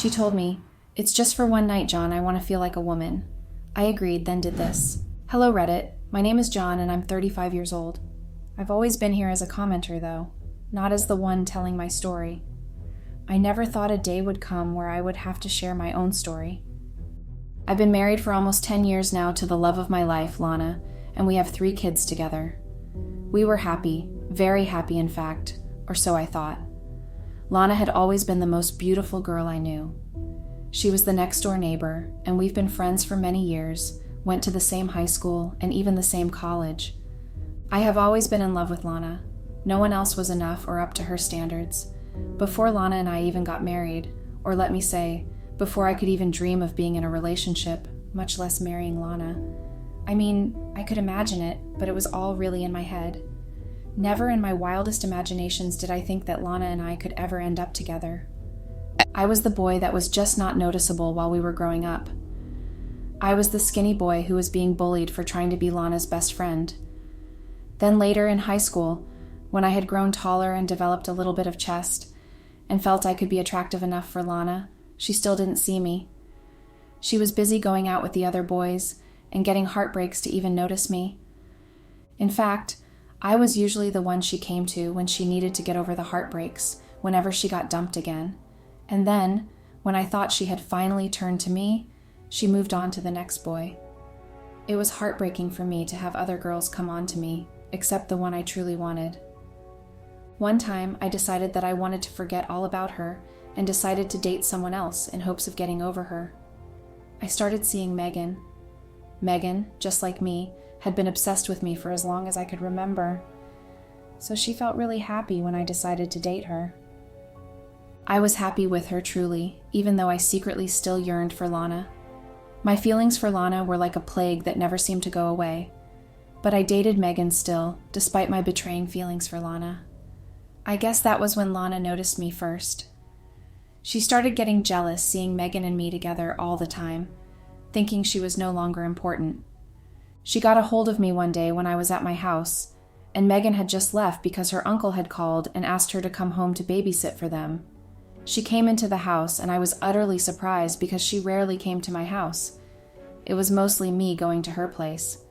She told me, "It's just for one night, John. I want to feel like a woman." I agreed, then did this. "Hello, Reddit. My name is John, and I'm 35 years old. I've always been here as a commenter, though, not as the one telling my story. I never thought a day would come where I would have to share my own story. I've been married for almost 10 years now to the love of my life, Lana, and we have 3 kids together. We were happy, very happy in fact, or so I thought. Lana had always been the most beautiful girl I knew. She was the next-door neighbor, and we've been friends for many years, went to the same high school, and even the same college. I have always been in love with Lana. No one else was enough or up to her standards. Before Lana and I even got married, or let me say, before I could even dream of being in a relationship, much less marrying Lana. I mean, I could imagine it, but it was all really in my head. Never in my wildest imaginations did I think that Lana and I could ever end up together. I was the boy that was just not noticeable while we were growing up. I was the skinny boy who was being bullied for trying to be Lana's best friend. Then later in high school, when I had grown taller and developed a little bit of chest, and felt I could be attractive enough for Lana, she still didn't see me. She was busy going out with the other boys and getting heartbreaks to even notice me. In fact, I was usually the one she came to when she needed to get over the heartbreaks, whenever she got dumped again. And then, when I thought she had finally turned to me, she moved on to the next boy. It was heartbreaking for me to have other girls come on to me, except the one I truly wanted. One time, I decided that I wanted to forget all about her and decided to date someone else in hopes of getting over her. I started seeing Megan. Megan, just like me, had been obsessed with me for as long as I could remember, so she felt really happy when I decided to date her. I was happy with her truly, even though I secretly still yearned for Lana. My feelings for Lana were like a plague that never seemed to go away, but I dated Megan still, despite my betraying feelings for Lana. I guess that was when Lana noticed me first. She started getting jealous seeing Megan and me together all the time, thinking she was no longer important. She got a hold of me one day when I was at my house, and Megan had just left because her uncle had called and asked her to come home to babysit for them. She came into the house, and I was utterly surprised because she rarely came to my house. It was mostly me going to her place.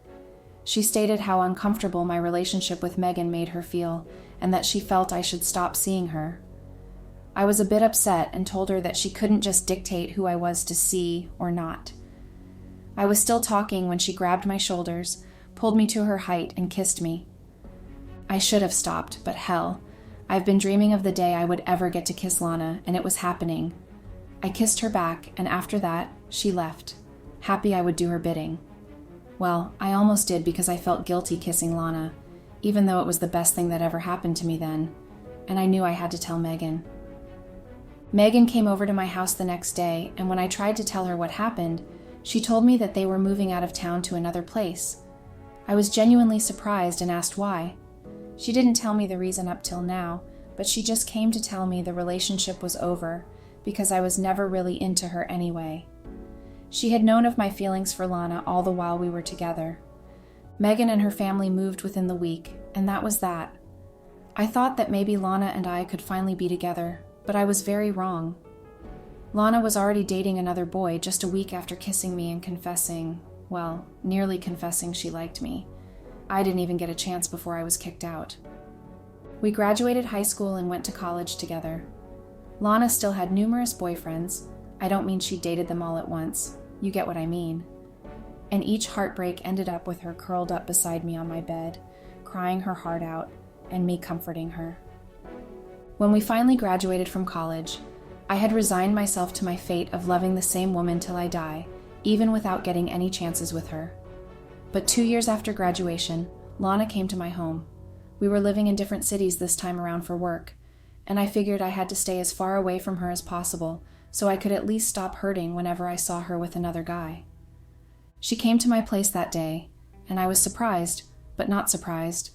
She stated how uncomfortable my relationship with Megan made her feel, and that she felt I should stop seeing her. I was a bit upset and told her that she couldn't just dictate who I was to see or not. I was still talking when she grabbed my shoulders, pulled me to her height, and kissed me. I should have stopped, but hell, I've been dreaming of the day I would ever get to kiss Lana, and it was happening. I kissed her back, and after that, she left, happy I would do her bidding. Well, I almost did because I felt guilty kissing Lana, even though it was the best thing that ever happened to me then, and I knew I had to tell Megan. Megan came over to my house the next day, and when I tried to tell her what happened, she told me that they were moving out of town to another place. I was genuinely surprised and asked why. She didn't tell me the reason up till now, but she just came to tell me the relationship was over because I was never really into her anyway. She had known of my feelings for Lana all the while we were together. Megan and her family moved within the week, and that was that. I thought that maybe Lana and I could finally be together, but I was very wrong. Lana was already dating another boy just a week after kissing me and confessing, well, nearly confessing she liked me. I didn't even get a chance before I was kicked out. We graduated high school and went to college together. Lana still had numerous boyfriends. I don't mean she dated them all at once. You get what I mean. And each heartbreak ended up with her curled up beside me on my bed, crying her heart out, and me comforting her. When we finally graduated from college, I had resigned myself to my fate of loving the same woman till I die, even without getting any chances with her. But 2 years after graduation, Lana came to my home. We were living in different cities this time around for work, and I figured I had to stay as far away from her as possible so I could at least stop hurting whenever I saw her with another guy. She came to my place that day, and I was surprised, but not surprised,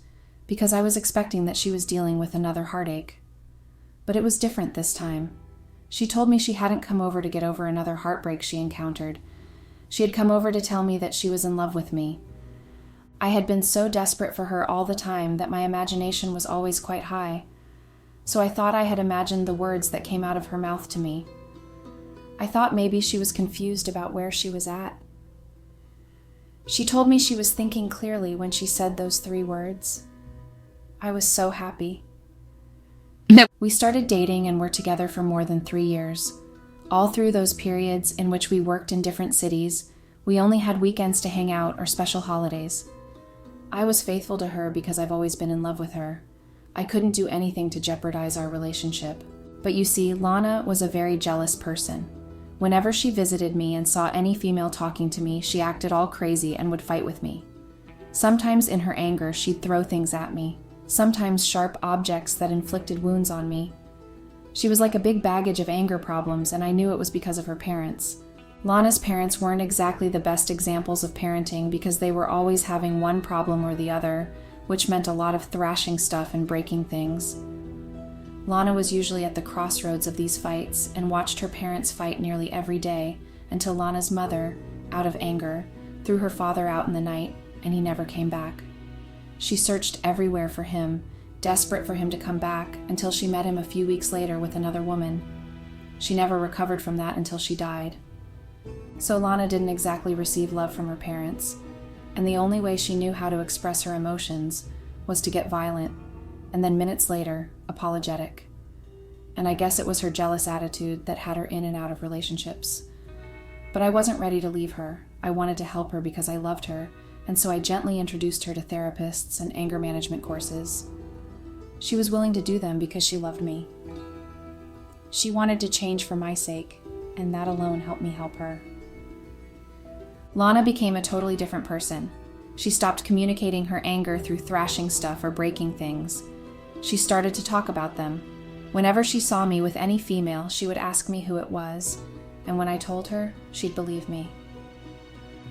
because I was expecting that she was dealing with another heartache. But it was different this time. She told me she hadn't come over to get over another heartbreak she encountered. She had come over to tell me that she was in love with me. I had been so desperate for her all the time that my imagination was always quite high, so I thought I had imagined the words that came out of her mouth to me. I thought maybe she was confused about where she was at. She told me she was thinking clearly when she said those 3 words. I was so happy. No. We started dating and were together for more than 3 years. All through those periods in which we worked in different cities, we only had weekends to hang out or special holidays. I was faithful to her because I've always been in love with her. I couldn't do anything to jeopardize our relationship. But you see, Lana was a very jealous person. Whenever she visited me and saw any female talking to me, she acted all crazy and would fight with me. Sometimes in her anger, she'd throw things at me, sometimes sharp objects that inflicted wounds on me. She was like a big baggage of anger problems, and I knew it was because of her parents. Lana's parents weren't exactly the best examples of parenting because they were always having one problem or the other, which meant a lot of thrashing stuff and breaking things. Lana was usually at the crossroads of these fights and watched her parents fight nearly every day until Lana's mother, out of anger, threw her father out in the night and he never came back. She searched everywhere for him, desperate for him to come back, until she met him a few weeks later with another woman. She never recovered from that until she died. So Lana didn't exactly receive love from her parents, and the only way she knew how to express her emotions was to get violent, and then minutes later, apologetic. And I guess it was her jealous attitude that had her in and out of relationships. But I wasn't ready to leave her. I wanted to help her because I loved her, and so I gently introduced her to therapists and anger management courses. She was willing to do them because she loved me. She wanted to change for my sake, and that alone helped me help her. Lana became a totally different person. She stopped communicating her anger through thrashing stuff or breaking things. She started to talk about them. Whenever she saw me with any female, she would ask me who it was, and when I told her, she'd believe me.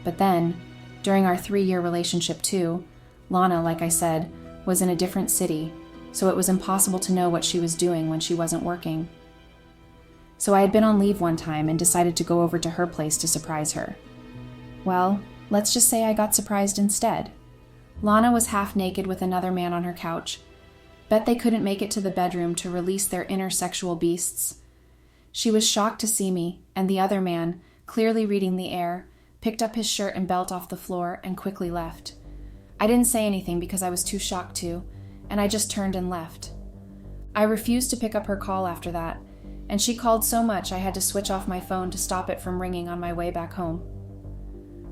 But then, during our 3-year relationship too, Lana, like I said, was in a different city, so it was impossible to know what she was doing when she wasn't working. So I had been on leave one time and decided to go over to her place to surprise her. Well, let's just say I got surprised instead. Lana was half naked with another man on her couch. Bet they couldn't make it to the bedroom to release their inner sexual beasts. She was shocked to see me, and the other man, clearly reading the air, picked up his shirt and belt off the floor and quickly left. I didn't say anything because I was too shocked to, and I just turned and left. I refused to pick up her call after that, and she called so much I had to switch off my phone to stop it from ringing on my way back home.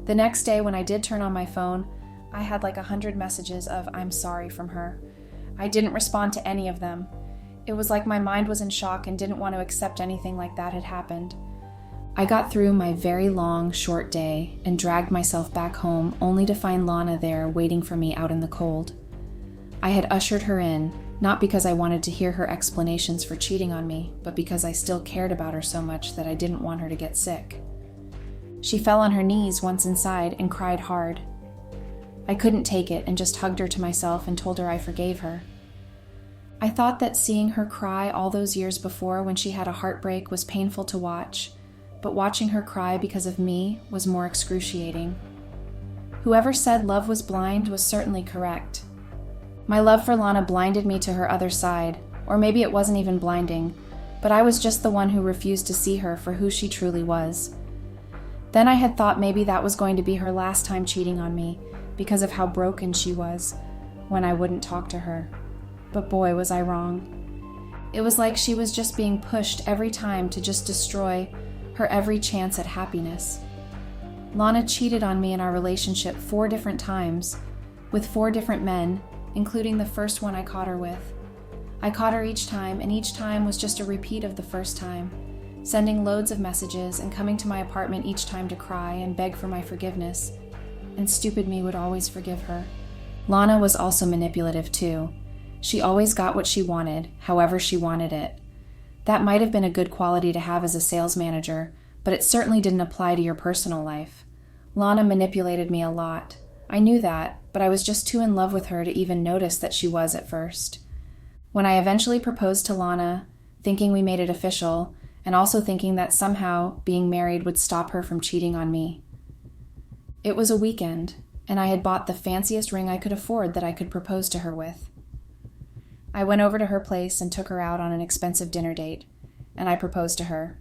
The next day when I did turn on my phone, I had like 100 messages of "I'm sorry" from her. I didn't respond to any of them. It was like my mind was in shock and didn't want to accept anything like that had happened. I got through my very long, short day and dragged myself back home only to find Lana there waiting for me out in the cold. I had ushered her in, not because I wanted to hear her explanations for cheating on me, but because I still cared about her so much that I didn't want her to get sick. She fell on her knees once inside and cried hard. I couldn't take it and just hugged her to myself and told her I forgave her. I thought that seeing her cry all those years before when she had a heartbreak was painful to watch, but watching her cry because of me was more excruciating. Whoever said love was blind was certainly correct. My love for Lana blinded me to her other side, or maybe it wasn't even blinding, but I was just the one who refused to see her for who she truly was. Then I had thought maybe that was going to be her last time cheating on me, because of how broken she was when I wouldn't talk to her. But boy, was I wrong. It was like she was just being pushed every time to just destroy her every chance at happiness. Lana cheated on me in our relationship 4 different times, with 4 different men, including the first one I caught her with. I caught her each time, and each time was just a repeat of the first time, sending loads of messages and coming to my apartment each time to cry and beg for my forgiveness. And stupid me would always forgive her. Lana was also manipulative too. She always got what she wanted, however she wanted it. That might have been a good quality to have as a sales manager, but it certainly didn't apply to your personal life. Lana manipulated me a lot. I knew that, but I was just too in love with her to even notice that she was at first. When I eventually proposed to Lana, thinking we made it official, and also thinking that somehow being married would stop her from cheating on me. It was a weekend, and I had bought the fanciest ring I could afford that I could propose to her with. I went over to her place and took her out on an expensive dinner date, and I proposed to her.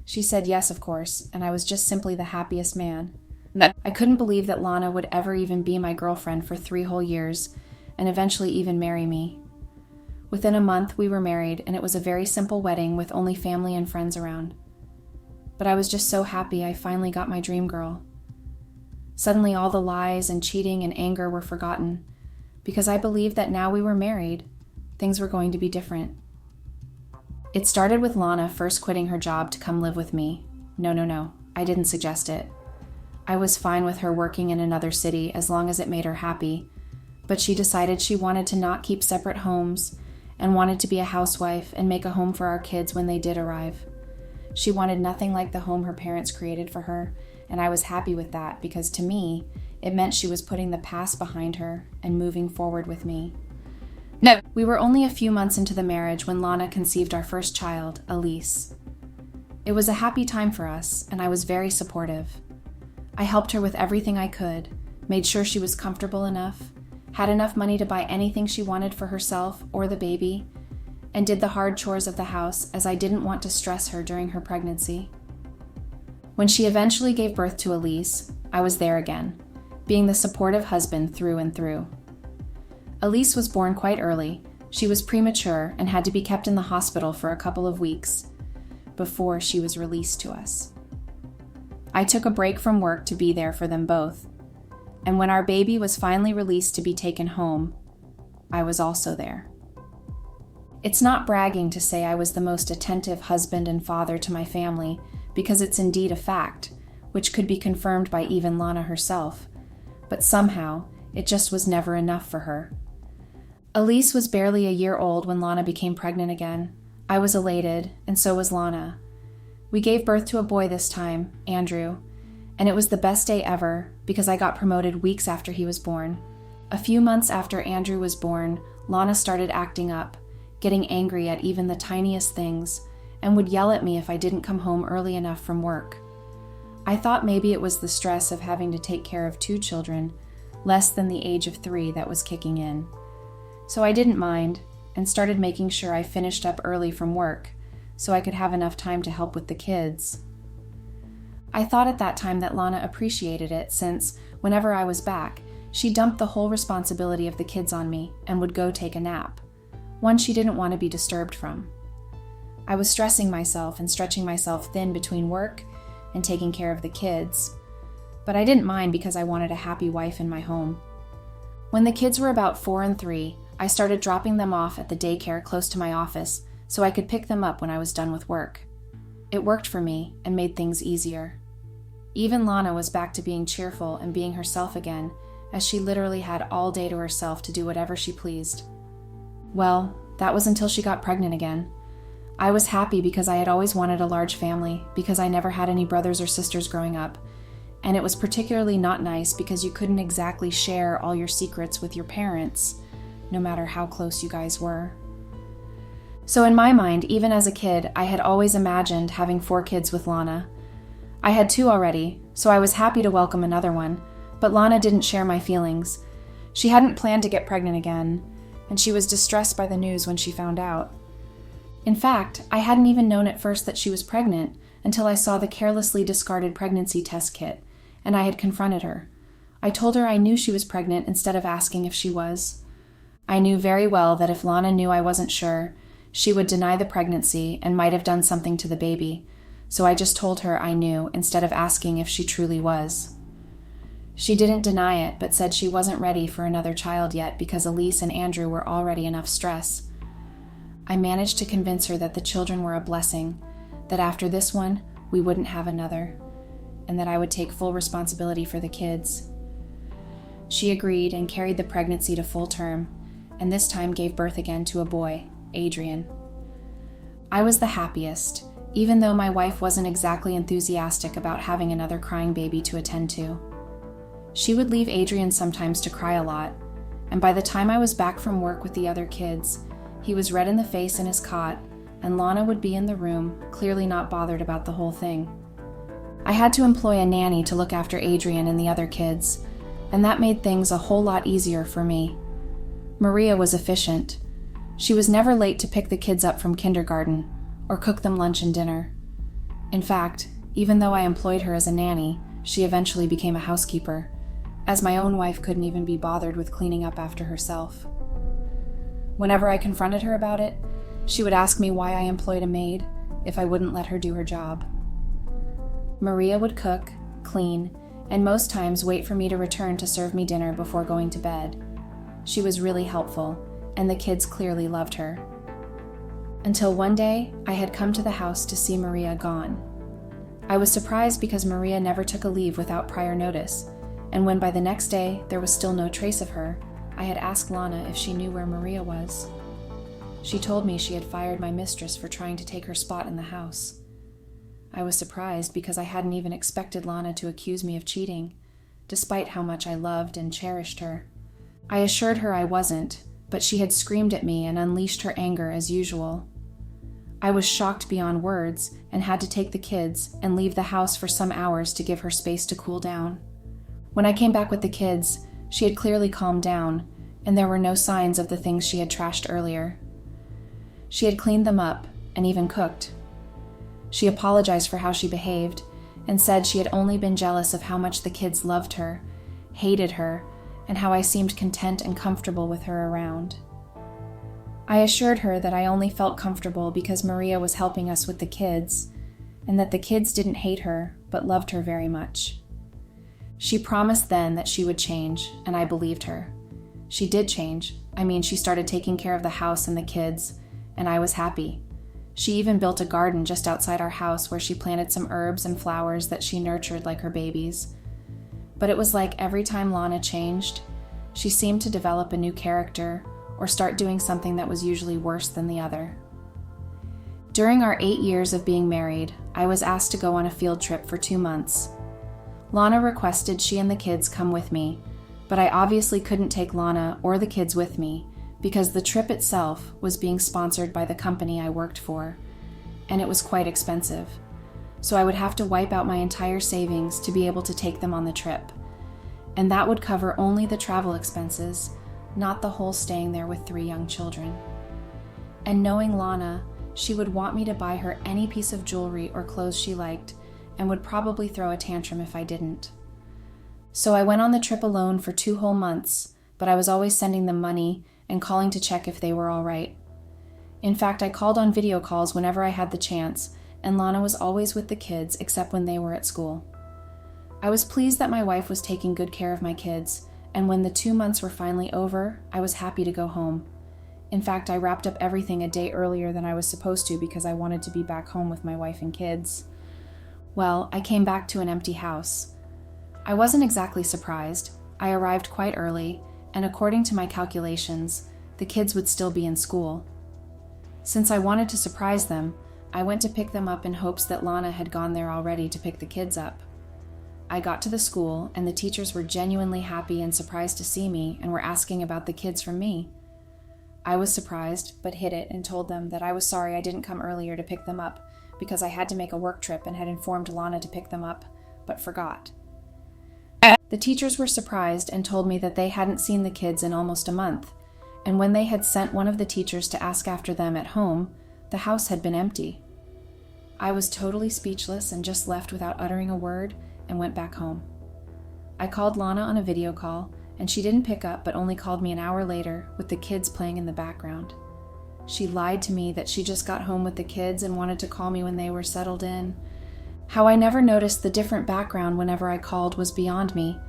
She said yes, of course, and I was just simply the happiest man. I couldn't believe that Lana would ever even be my girlfriend for 3 whole years, and eventually even marry me. Within a month, we were married, and it was a very simple wedding with only family and friends around. But I was just so happy I finally got my dream girl. Suddenly all the lies and cheating and anger were forgotten, because I believed that now we were married, things were going to be different. It started with Lana first quitting her job to come live with me. No, I didn't suggest it. I was fine with her working in another city as long as it made her happy, but she decided she wanted to not keep separate homes and wanted to be a housewife and make a home for our kids when they did arrive. She wanted nothing like the home her parents created for her, and I was happy with that because to me, it meant she was putting the past behind her and moving forward with me. No. We were only a few months into the marriage when Lana conceived our first child, Elise. It was a happy time for us, and I was very supportive. I helped her with everything I could, made sure she was comfortable enough, had enough money to buy anything she wanted for herself or the baby, and did the hard chores of the house as I didn't want to stress her during her pregnancy. When she eventually gave birth to Elise, I was there again, being the supportive husband through and through. Elise was born quite early. She was premature and had to be kept in the hospital for a couple of weeks before she was released to us. I took a break from work to be there for them both, and when our baby was finally released to be taken home, I was also there. It's not bragging to say I was the most attentive husband and father to my family, because it's indeed a fact, which could be confirmed by even Lana herself, but somehow it just was never enough for her. Elise was barely a year old when Lana became pregnant again. I was elated, and so was Lana. We gave birth to a boy this time, Andrew, and it was the best day ever because I got promoted weeks after he was born. A few months after Andrew was born, Lana started acting up, getting angry at even the tiniest things, and would yell at me if I didn't come home early enough from work. I thought maybe it was the stress of having to take care of 2 children, less than the age of 3, that was kicking in. So I didn't mind, and started making sure I finished up early from work, so I could have enough time to help with the kids. I thought at that time that Lana appreciated it since, whenever I was back, she dumped the whole responsibility of the kids on me and would go take a nap, one she didn't want to be disturbed from. I was stressing myself and stretching myself thin between work and taking care of the kids, but I didn't mind because I wanted a happy wife in my home. When the kids were about 4 and 3, I started dropping them off at the daycare close to my office so I could pick them up when I was done with work. It worked for me and made things easier. Even Lana was back to being cheerful and being herself again, as she literally had all day to herself to do whatever she pleased. Well, that was until she got pregnant again. I was happy because I had always wanted a large family, because I never had any brothers or sisters growing up, and it was particularly not nice because you couldn't exactly share all your secrets with your parents, no matter how close you guys were. So in my mind, even as a kid, I had always imagined having 4 kids with Lana. I had 2 already, so I was happy to welcome another one, but Lana didn't share my feelings. She hadn't planned to get pregnant again, and she was distressed by the news when she found out. In fact, I hadn't even known at first that she was pregnant until I saw the carelessly discarded pregnancy test kit, and I had confronted her. I told her I knew she was pregnant instead of asking if she was. I knew very well that if Lana knew I wasn't sure, she would deny the pregnancy and might have done something to the baby, so I just told her I knew instead of asking if she truly was. She didn't deny it, but said she wasn't ready for another child yet because Elise and Andrew were already enough stress. I managed to convince her that the children were a blessing, that after this one, we wouldn't have another, and that I would take full responsibility for the kids. She agreed and carried the pregnancy to full term, and this time gave birth again to a boy, Adrian. I was the happiest, even though my wife wasn't exactly enthusiastic about having another crying baby to attend to. She would leave Adrian sometimes to cry a lot, and by the time I was back from work with the other kids, he was red in the face in his cot, and Lana would be in the room, clearly not bothered about the whole thing. I had to employ a nanny to look after Adrian and the other kids, and that made things a whole lot easier for me. Maria was efficient. She was never late to pick the kids up from kindergarten or cook them lunch and dinner. In fact, even though I employed her as a nanny, she eventually became a housekeeper, as my own wife couldn't even be bothered with cleaning up after herself. Whenever I confronted her about it, she would ask me why I employed a maid if I wouldn't let her do her job. Maria would cook, clean, and most times wait for me to return to serve me dinner before going to bed. She was really helpful, and the kids clearly loved her. Until one day, I had come to the house to see Maria gone. I was surprised because Maria never took a leave without prior notice, and when by the next day there was still no trace of her, I had asked Lana if she knew where Maria was. She told me she had fired my mistress for trying to take her spot in the house. I was surprised because I hadn't even expected Lana to accuse me of cheating, despite how much I loved and cherished her. I assured her I wasn't, but she had screamed at me and unleashed her anger as usual. I was shocked beyond words and had to take the kids and leave the house for some hours to give her space to cool down. When I came back with the kids, she had clearly calmed down, and there were no signs of the things she had trashed earlier. She had cleaned them up and even cooked. She apologized for how she behaved and said she had only been jealous of how much the kids loved her, hated her, and how I seemed content and comfortable with her around. I assured her that I only felt comfortable because Maria was helping us with the kids, and that the kids didn't hate her, but loved her very much. She promised then that she would change, and I believed her. She did change. She started taking care of the house and the kids, and I was happy. She even built a garden just outside our house where she planted some herbs and flowers that she nurtured like her babies. But it was like every time Lana changed, she seemed to develop a new character or start doing something that was usually worse than the other. During our 8 years of being married, I was asked to go on a field trip for 2 months. Lana requested she and the kids come with me, but I obviously couldn't take Lana or the kids with me because the trip itself was being sponsored by the company I worked for, and it was quite expensive. So I would have to wipe out my entire savings to be able to take them on the trip. And that would cover only the travel expenses, not the whole staying there with 3 young children. And knowing Lana, she would want me to buy her any piece of jewelry or clothes she liked, and would probably throw a tantrum if I didn't. So I went on the trip alone for 2 whole months, but I was always sending them money and calling to check if they were all right. In fact, I called on video calls whenever I had the chance, and Lana was always with the kids except when they were at school. I was pleased that my wife was taking good care of my kids, and when the 2 months were finally over, I was happy to go home. In fact, I wrapped up everything a day earlier than I was supposed to because I wanted to be back home with my wife and kids. Well, I came back to an empty house. I wasn't exactly surprised. I arrived quite early, and according to my calculations, the kids would still be in school. Since I wanted to surprise them, I went to pick them up in hopes that Lana had gone there already to pick the kids up. I got to the school, and the teachers were genuinely happy and surprised to see me and were asking about the kids from me. I was surprised, but hid it and told them that I was sorry I didn't come earlier to pick them up because I had to make a work trip and had informed Lana to pick them up, but forgot. The teachers were surprised and told me that they hadn't seen the kids in almost a month, and when they had sent one of the teachers to ask after them at home, the house had been empty. I was totally speechless and just left without uttering a word and went back home. I called Lana on a video call, and she didn't pick up but only called me an hour later with the kids playing in the background. She lied to me that she just got home with the kids and wanted to call me when they were settled in. How I never noticed the different background whenever I called was beyond me.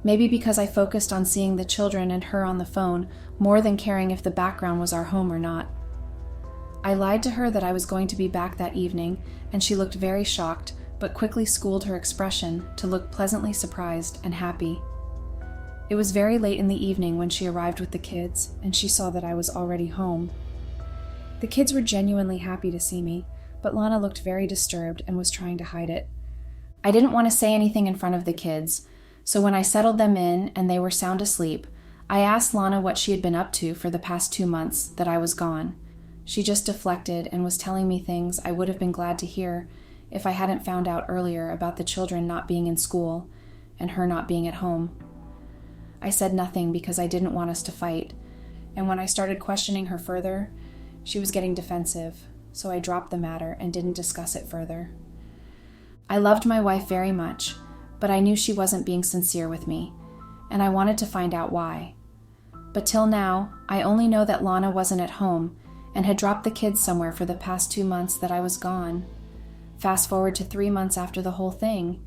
Maybe because I focused on seeing the children and her on the phone more than caring if the background was our home or not. I lied to her that I was going to be back that evening, and she looked very shocked, but quickly schooled her expression to look pleasantly surprised and happy. It was very late in the evening when she arrived with the kids, and she saw that I was already home. The kids were genuinely happy to see me, but Lana looked very disturbed and was trying to hide it. I didn't want to say anything in front of the kids, so when I settled them in and they were sound asleep, I asked Lana what she had been up to for the past 2 months that I was gone. She just deflected and was telling me things I would have been glad to hear if I hadn't found out earlier about the children not being in school and her not being at home. I said nothing because I didn't want us to fight, and when I started questioning her further, she was getting defensive, so I dropped the matter and didn't discuss it further. I loved my wife very much, but I knew she wasn't being sincere with me, and I wanted to find out why. But till now, I only know that Lana wasn't at home and had dropped the kids somewhere for the past 2 months that I was gone. Fast forward to 3 months after the whole thing.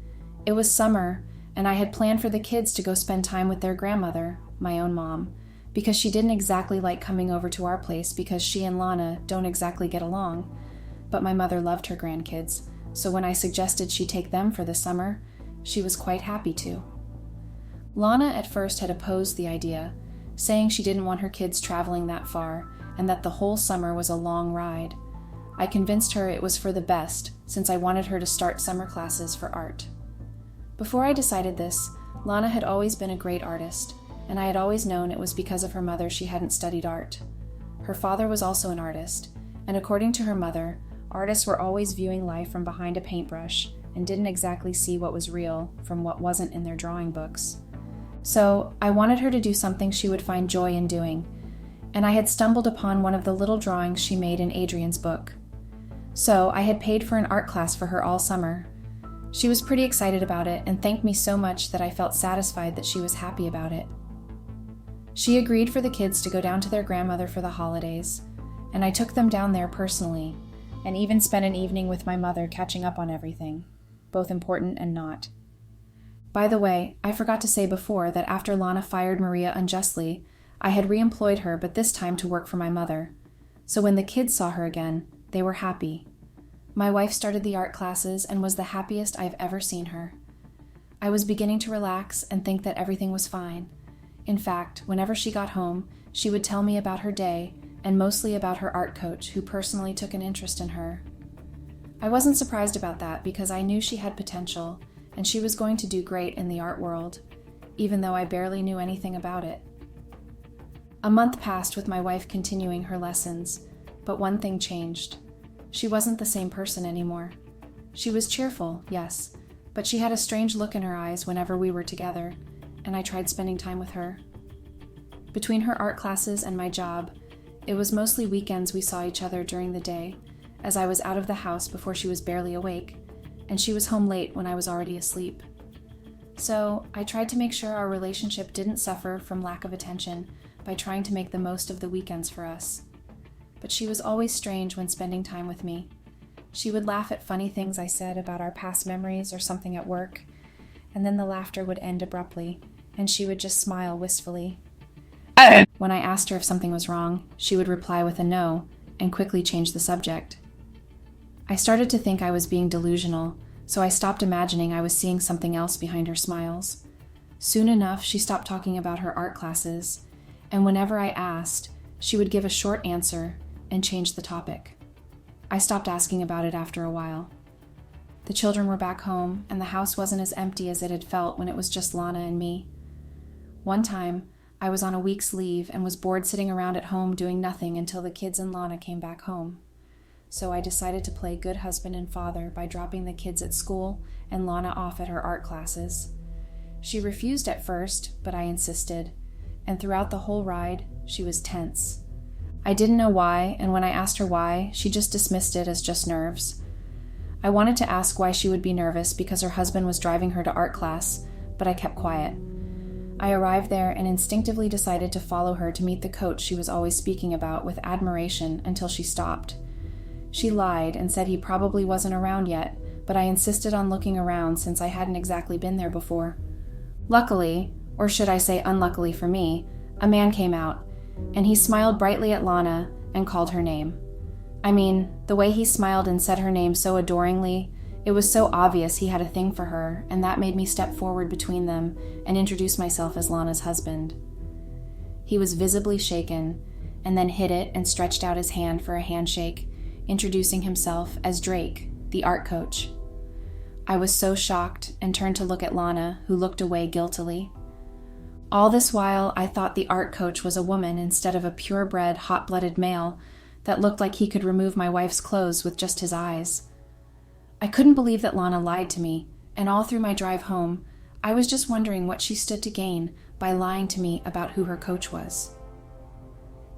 It was summer, and I had planned for the kids to go spend time with their grandmother, my own mom, because she didn't exactly like coming over to our place because she and Lana don't exactly get along. But my mother loved her grandkids, so when I suggested she take them for the summer, she was quite happy to. Lana at first had opposed the idea, saying she didn't want her kids traveling that far and that the whole summer was a long ride. I convinced her it was for the best, since I wanted her to start summer classes for art. Before I decided this, Lana had always been a great artist, and I had always known it was because of her mother she hadn't studied art. Her father was also an artist, and according to her mother, artists were always viewing life from behind a paintbrush and didn't exactly see what was real from what wasn't in their drawing books. So I wanted her to do something she would find joy in doing, and I had stumbled upon one of the little drawings she made in Adrian's book. So I had paid for an art class for her all summer. She was pretty excited about it and thanked me so much that I felt satisfied that she was happy about it. She agreed for the kids to go down to their grandmother for the holidays, and I took them down there personally, and even spent an evening with my mother catching up on everything, both important and not. By the way, I forgot to say before that after Lana fired Maria unjustly, I had re-employed her, but this time to work for my mother. So when the kids saw her again, they were happy. My wife started the art classes and was the happiest I've ever seen her. I was beginning to relax and think that everything was fine. In fact, whenever she got home, she would tell me about her day, and mostly about her art coach, who personally took an interest in her. I wasn't surprised about that because I knew she had potential, and she was going to do great in the art world, even though I barely knew anything about it. A month passed with my wife continuing her lessons, but one thing changed. She wasn't the same person anymore. She was cheerful, yes, but she had a strange look in her eyes whenever we were together, and I tried spending time with her. Between her art classes and my job, it was mostly weekends we saw each other during the day, as I was out of the house before she was barely awake, and she was home late when I was already asleep. So I tried to make sure our relationship didn't suffer from lack of attention by trying to make the most of the weekends for us. But she was always strange when spending time with me. She would laugh at funny things I said about our past memories or something at work, and then the laughter would end abruptly, and she would just smile wistfully. When I asked her if something was wrong, she would reply with a no, and quickly change the subject. I started to think I was being delusional, so I stopped imagining I was seeing something else behind her smiles. Soon enough, she stopped talking about her art classes, and whenever I asked, she would give a short answer and change the topic. I stopped asking about it after a while. The children were back home, and the house wasn't as empty as it had felt when it was just Lana and me. One time, I was on a week's leave and was bored sitting around at home doing nothing until the kids and Lana came back home. So I decided to play good husband and father by dropping the kids at school and Lana off at her art classes. She refused at first, but I insisted, and throughout the whole ride, she was tense. I didn't know why, and when I asked her why, she just dismissed it as just nerves. I wanted to ask why she would be nervous because her husband was driving her to art class, but I kept quiet. I arrived there and instinctively decided to follow her to meet the coach she was always speaking about with admiration until she stopped. She lied and said he probably wasn't around yet, but I insisted on looking around since I hadn't exactly been there before. Luckily, or should I say unluckily for me, a man came out, and he smiled brightly at Lana and called her name. I mean, the way he smiled and said her name so adoringly, it was so obvious he had a thing for her, and that made me step forward between them and introduce myself as Lana's husband. He was visibly shaken, and then hid it and stretched out his hand for a handshake, introducing himself as Drake, the art coach. I was so shocked and turned to look at Lana, who looked away guiltily. All this while, I thought the art coach was a woman instead of a purebred, hot-blooded male that looked like he could remove my wife's clothes with just his eyes. I couldn't believe that Lana lied to me, and all through my drive home, I was just wondering what she stood to gain by lying to me about who her coach was.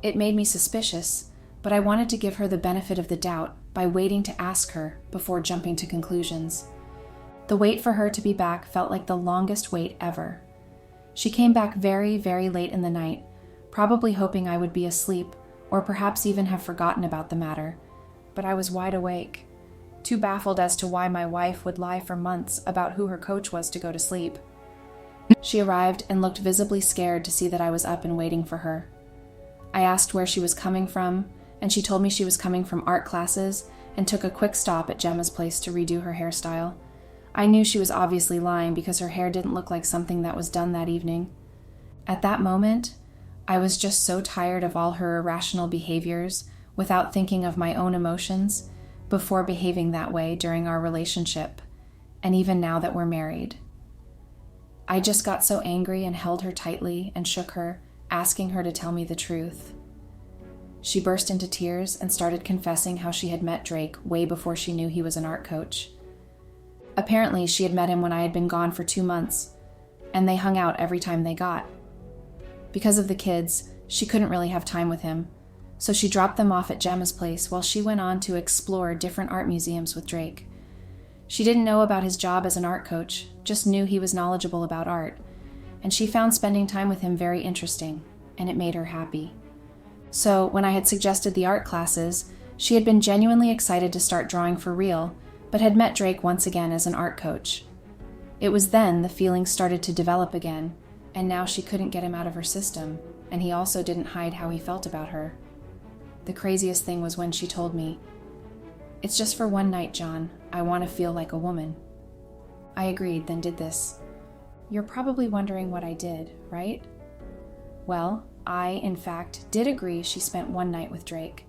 It made me suspicious, but I wanted to give her the benefit of the doubt by waiting to ask her before jumping to conclusions. The wait for her to be back felt like the longest wait ever. She came back very, very late in the night, probably hoping I would be asleep or perhaps even have forgotten about the matter. But I was wide awake, too baffled as to why my wife would lie for months about who her coach was to go to sleep. She arrived and looked visibly scared to see that I was up and waiting for her. I asked where she was coming from, and she told me she was coming from art classes and took a quick stop at Gemma's place to redo her hairstyle. I knew she was obviously lying because her hair didn't look like something that was done that evening. At that moment, I was just so tired of all her irrational behaviors without thinking of my own emotions before behaving that way during our relationship, and even now that we're married. I just got so angry and held her tightly and shook her, asking her to tell me the truth. She burst into tears and started confessing how she had met Drake way before she knew he was an art coach. Apparently, she had met him when I had been gone for 2 months, and they hung out every time they got. Because of the kids, she couldn't really have time with him, so she dropped them off at Gemma's place while she went on to explore different art museums with Drake. She didn't know about his job as an art coach, just knew he was knowledgeable about art, and she found spending time with him very interesting, and it made her happy. So, when I had suggested the art classes, she had been genuinely excited to start drawing for real, but had met Drake once again as an art coach. It was then the feelings started to develop again, and now she couldn't get him out of her system, and he also didn't hide how he felt about her. The craziest thing was when she told me, "It's just for one night, John. I want to feel like a woman." I agreed, then did this. You're probably wondering what I did, right? Well, I, in fact, did agree she spent one night with Drake,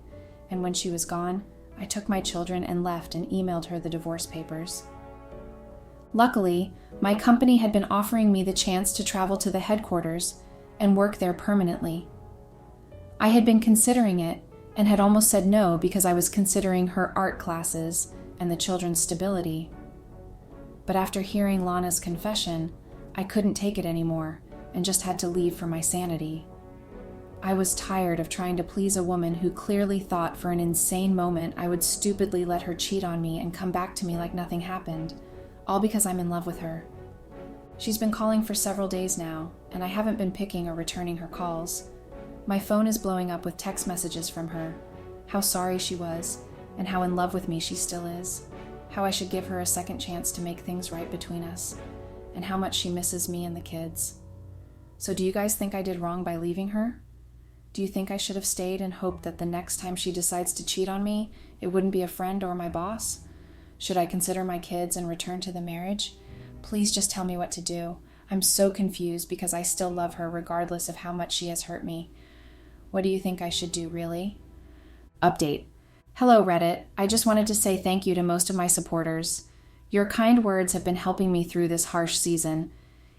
and when she was gone, I took my children and left and emailed her the divorce papers. Luckily, my company had been offering me the chance to travel to the headquarters and work there permanently. I had been considering it and had almost said no because I was considering her art classes and the children's stability. But after hearing Lana's confession, I couldn't take it anymore and just had to leave for my sanity. I was tired of trying to please a woman who clearly thought for an insane moment I would stupidly let her cheat on me and come back to me like nothing happened, all because I'm in love with her. She's been calling for several days now, and I haven't been picking or returning her calls. My phone is blowing up with text messages from her, how sorry she was, and how in love with me she still is, how I should give her a second chance to make things right between us, and how much she misses me and the kids. So do you guys think I did wrong by leaving her? Do you think I should have stayed and hoped that the next time she decides to cheat on me, it wouldn't be a friend or my boss? Should I consider my kids and return to the marriage? Please just tell me what to do. I'm so confused because I still love her regardless of how much she has hurt me. What do you think I should do, really? Update. Hello, Reddit. I just wanted to say thank you to most of my supporters. Your kind words have been helping me through this harsh season.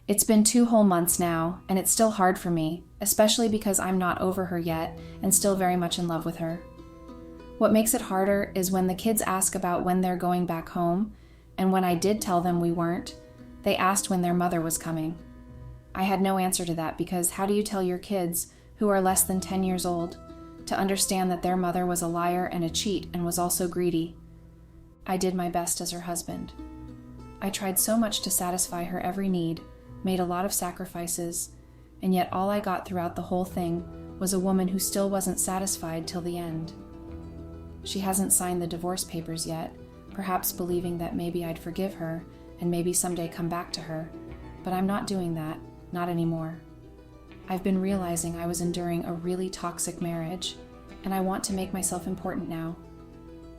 It's been 2 whole months now, and it's still hard for me, especially because I'm not over her yet and still very much in love with her. What makes it harder is when the kids ask about when they're going back home, and when I did tell them we weren't, they asked when their mother was coming. I had no answer to that because how do you tell your kids, who are less than 10 years old, to understand that their mother was a liar and a cheat and was also greedy? I did my best as her husband. I tried so much to satisfy her every need, made a lot of sacrifices, and yet all I got throughout the whole thing was a woman who still wasn't satisfied till the end. She hasn't signed the divorce papers yet, perhaps believing that maybe I'd forgive her and maybe someday come back to her, but I'm not doing that, not anymore. I've been realizing I was enduring a really toxic marriage, and I want to make myself important now.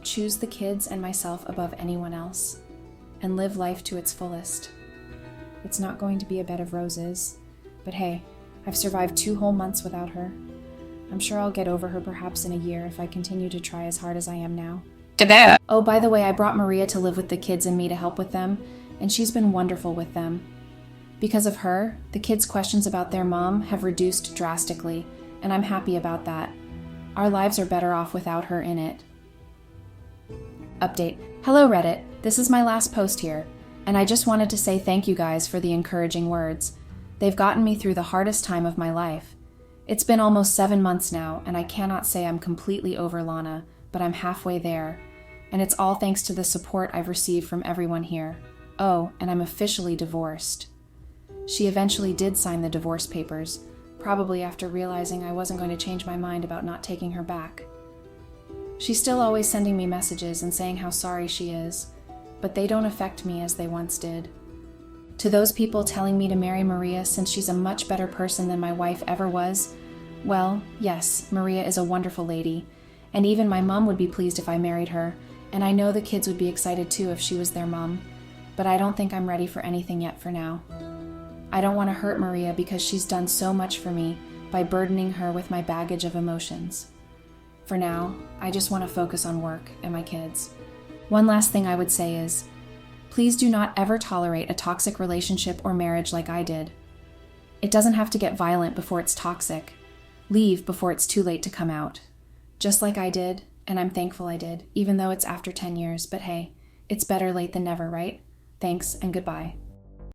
Choose the kids and myself above anyone else, and live life to its fullest. It's not going to be a bed of roses, but hey, I've survived 2 whole months without her. I'm sure I'll get over her perhaps in a year if I continue to try as hard as I am now. Oh, by the way, I brought Maria to live with the kids and me to help with them, and she's been wonderful with them. Because of her, the kids' questions about their mom have reduced drastically, and I'm happy about that. Our lives are better off without her in it. Update. Hello, Reddit. This is my last post here, and I just wanted to say thank you guys for the encouraging words. They've gotten me through the hardest time of my life. It's been almost 7 months now, and I cannot say I'm completely over Lana, but I'm halfway there, and it's all thanks to the support I've received from everyone here. Oh, and I'm officially divorced. She eventually did sign the divorce papers, probably after realizing I wasn't going to change my mind about not taking her back. She's still always sending me messages and saying how sorry she is, but they don't affect me as they once did. To those people telling me to marry Maria since she's a much better person than my wife ever was, well, yes, Maria is a wonderful lady, and even my mom would be pleased if I married her, and I know the kids would be excited too if she was their mom, but I don't think I'm ready for anything yet for now. I don't want to hurt Maria because she's done so much for me by burdening her with my baggage of emotions. For now, I just want to focus on work and my kids. One last thing I would say is, please do not ever tolerate a toxic relationship or marriage like I did. It doesn't have to get violent before it's toxic. Leave before it's too late to come out. Just like I did, and I'm thankful I did, even though it's after 10 years, but hey, it's better late than never, right? Thanks and goodbye.